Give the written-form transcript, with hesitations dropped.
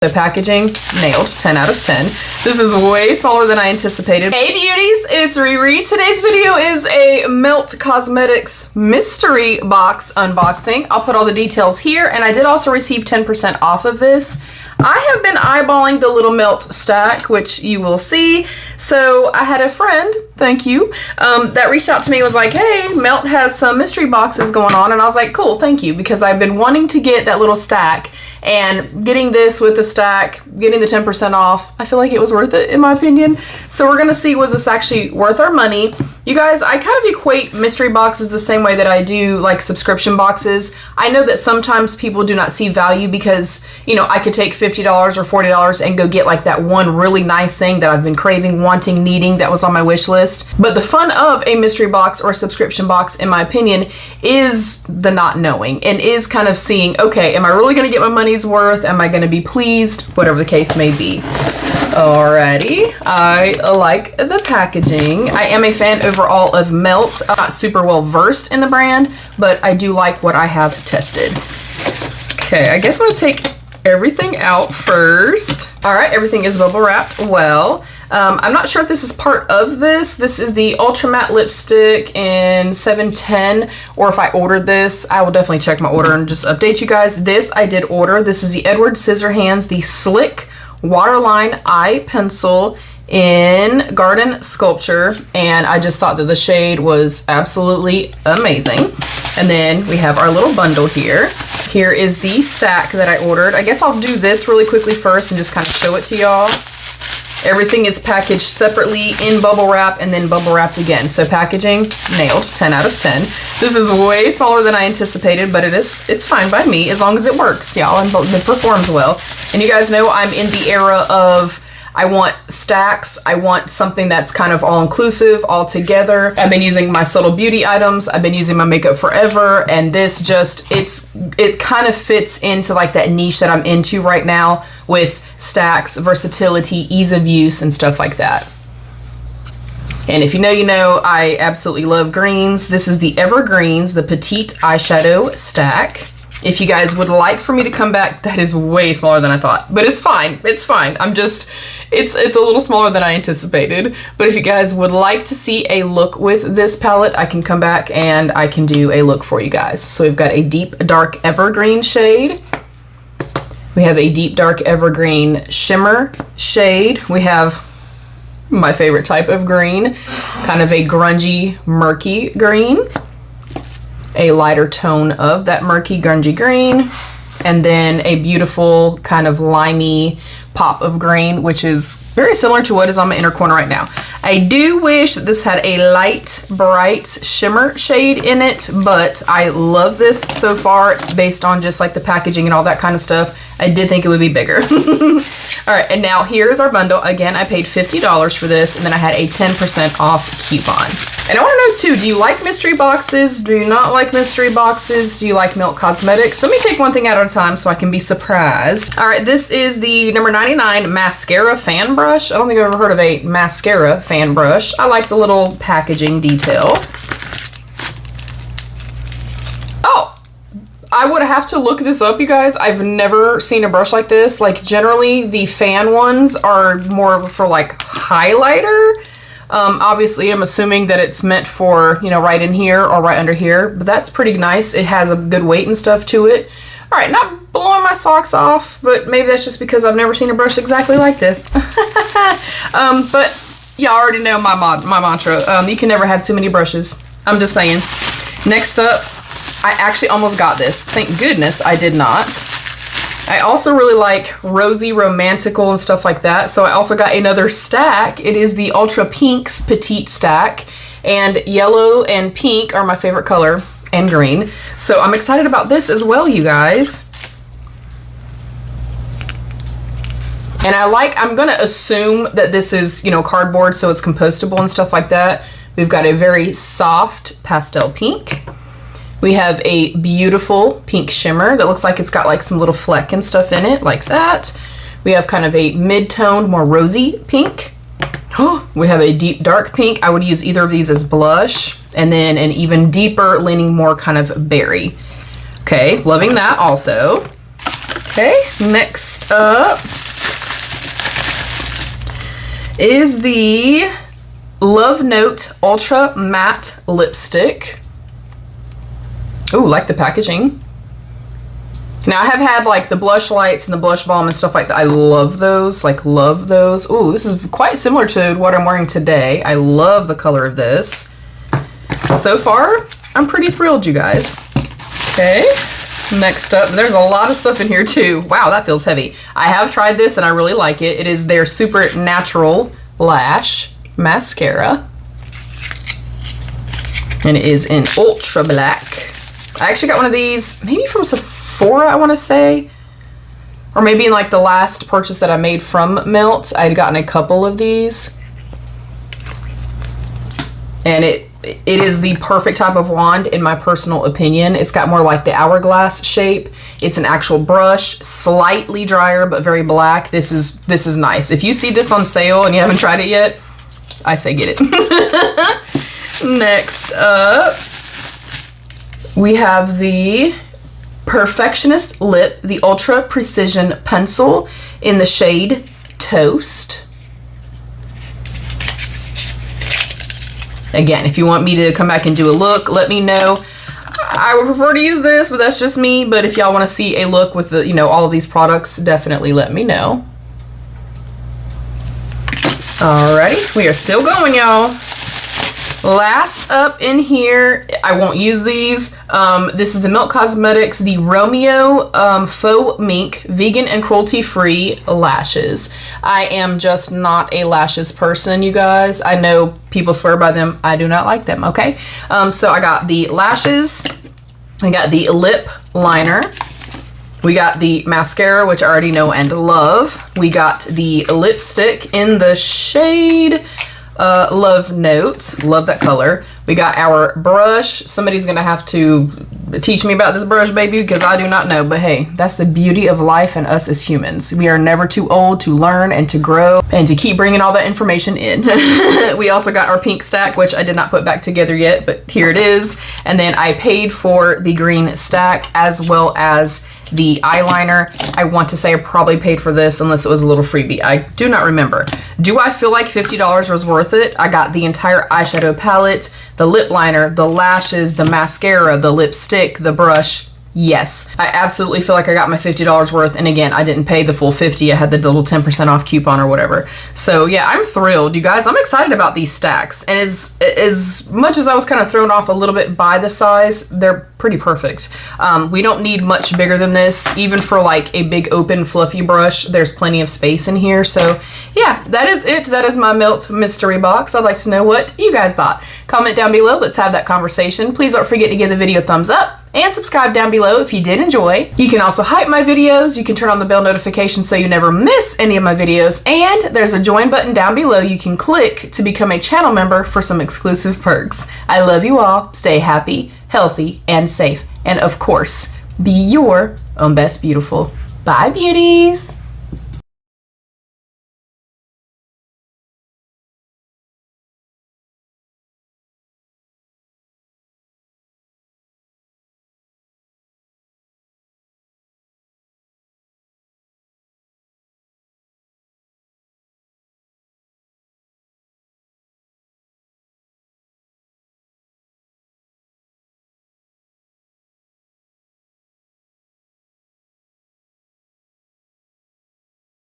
So packaging, nailed, 10 out of 10. This is way smaller than I anticipated. Hey beauties, it's Riri. Today's video is a Melt Cosmetics mystery box unboxing. I'll put all the details here, and I did also receive 10% off of this. I have been eyeballing the little Melt stack, which you will see. So I had a friend, thank you, that reached out to me and was like, hey, Melt has some mystery boxes going on. And I was like, cool, thank you, because I've been wanting to get that little stack, and getting this with the stack, getting the 10% off, I feel like it was worth it in my opinion. So we're gonna see, was this actually worth our money? You guys, I kind of equate mystery boxes the same way that I do like subscription boxes. I know that sometimes people do not see value because, you know, I could take $50 or $40 and go get like that one really nice thing that I've been craving, wanting, needing, that was on my wish list. But the fun of a mystery box or a subscription box, in my opinion, is the not knowing, and is kind of seeing, okay, am I really gonna get my money's worth? Am I gonna be pleased? Whatever the case may be. Alrighty, I like the packaging. I am a fan overall of Melt. I'm not super well versed in the brand, but I do like what I have tested. Okay, I guess I'm gonna take everything out first. Alright, everything is bubble wrapped well. I'm not sure if this is part of this. This is the Ultra Matte Lipstick in 710, or if I ordered this. I will definitely check my order and just update you guys. This I did order. This is the Edward Scissorhands, the Slick Waterline Eye Pencil in Garden Sculpture, and I just thought that the shade was absolutely amazing. And then we have our little bundle here. Here is the stack that I ordered. I guess I'll do this really quickly first and just kind of show it to y'all. Everything is packaged separately in bubble wrap and then bubble wrapped again. So packaging, nailed, 10 out of 10. This is way smaller than I anticipated, but it's fine by me as long as it works, y'all, and it performs well. And you guys know I'm in the era of, I want stacks. I want something that's kind of all-inclusive, all together. I've been using my subtle beauty items. I've been using my makeup forever, and this just, it kind of fits into like that niche that I'm into right now with stacks, versatility, ease of use, and stuff like that. And if you know, you know, I absolutely love greens. This is the Evergreens, the Petite Eyeshadow Stack. If you guys would like for me to come back, that is way smaller than I thought, but it's fine. It's fine. I'm just, it's a little smaller than I anticipated. But if you guys would like to see a look with this palette, I can come back and I can do a look for you guys. So we've got a deep dark evergreen shade. We have a deep dark evergreen shimmer shade. We have my favorite type of green, kind of a grungy, murky green. A lighter tone of that murky, grungy green, and then a beautiful kind of limey pop of green, which is very similar to what is on my inner corner right now. I do wish that this had a light, bright shimmer shade in it, but I love this so far based on just like the packaging and all that kind of stuff. I did think it would be bigger. All right, and now here's our bundle. Again, I paid $50 for this, and then I had a 10% off coupon. And I want to know too, do you like mystery boxes? Do you not like mystery boxes? Do you like Melt Cosmetics? Let me take one thing at a time so I can be surprised. All right, this is the number 99 mascara fan brush. I don't think I've ever heard of a mascara fan brush. I like the little packaging detail. Oh, I would have to look this up, you guys. I've never seen a brush like this. Like generally the fan ones are more for like highlighter. Obviously I'm assuming that it's meant for, you know, right in here or right under here, but that's pretty nice. It has a good weight and stuff to it. All right, not blowing my socks off, but maybe that's just because I've never seen a brush exactly like this. But y'all already know my mantra. You can never have too many brushes. I'm just saying. Next up, I actually almost got this. Thank goodness I did not. I also really like rosy, romantical, and stuff like that. So I also got another stack. It is the Ultra Pinks Petite Stack. And yellow and pink are my favorite color, and green. So I'm excited about this as well, you guys. And I'm gonna assume that this is, you know, cardboard, so it's compostable and stuff like that. We've got a very soft pastel pink. We have a beautiful pink shimmer that looks like it's got like some little fleck and stuff in it, like that. We have kind of a mid-toned, more rosy pink. We have a deep dark pink. I would use either of these as blush, and then an even deeper, leaning more kind of berry. Okay, loving that also. Okay, next up is the Love Note Ultra Matte Lipstick. Ooh, like the packaging. Now I have had like the blush lights and the blush balm and stuff like that. I love those, like love those. Ooh, this is quite similar to what I'm wearing today. I love the color of this. So far, I'm pretty thrilled, you guys. Okay, next up, there's a lot of stuff in here too. Wow, that feels heavy. I have tried this and I really like it. It is their Super Natural Lash Mascara. And it is in ultra black. I actually got one of these, maybe from Sephora, I want to say. Or maybe in like the last purchase that I made from Melt, I'd gotten a couple of these. And it is the perfect type of wand in my personal opinion. It's got more like the hourglass shape. It's an actual brush, slightly drier but very black. This is nice. If you see this on sale and you haven't tried it yet, I say get it. Next up, we have the Perfectionist Lip, the Ultra Precision Pencil in the shade Toast. Again, if you want me to come back and do a look, let me know. I would prefer to use this, but that's just me. But if y'all want to see a look with the, all of these products, definitely let me know. Alrighty, we are still going, y'all. Last up in here, I won't use these. This is the Melt Cosmetics, the Romeo Faux Mink Vegan and Cruelty Free Lashes. I am just not a lashes person, you guys. I know people swear by them. I do not like them, okay? So I got the lashes. I got the lip liner. We got the mascara, which I already know and love. We got the lipstick in the shade Love Note. Love that color. We got our brush. Somebody's gonna have to teach me about this brush, baby, because I do not know. But hey, that's the beauty of life and us as humans. We are never too old to learn and to grow and to keep bringing all that information in. We also got our pink stack, which I did not put back together yet, but here it is. And then I paid for the green stack as well as the eyeliner. I want to say I probably paid for this unless it was a little freebie. I do not remember. Do I feel like $50 was worth it? I got the entire eyeshadow palette, the lip liner, the lashes, the mascara, the lipstick, the brush. Yes, I absolutely feel like I got my $50 worth. And again, I didn't pay the full 50. I had the little 10% off coupon or whatever. So yeah, I'm thrilled, you guys. I'm excited about these stacks. And as much as I was kind of thrown off a little bit by the size, they're pretty perfect. We don't need much bigger than this. Even for like a big open fluffy brush, there's plenty of space in here. So yeah, that is it. That is my Melt mystery box. I'd like to know what you guys thought. Comment down below. Let's have that conversation. Please don't forget to give the video a thumbs up and subscribe down below if you did enjoy. You can also hype my videos. You can turn on the bell notification so you never miss any of my videos. And there's a join button down below you can click to become a channel member for some exclusive perks. I love you all. Stay happy, healthy, and safe. And of course, be your own best beautiful. Bye, beauties.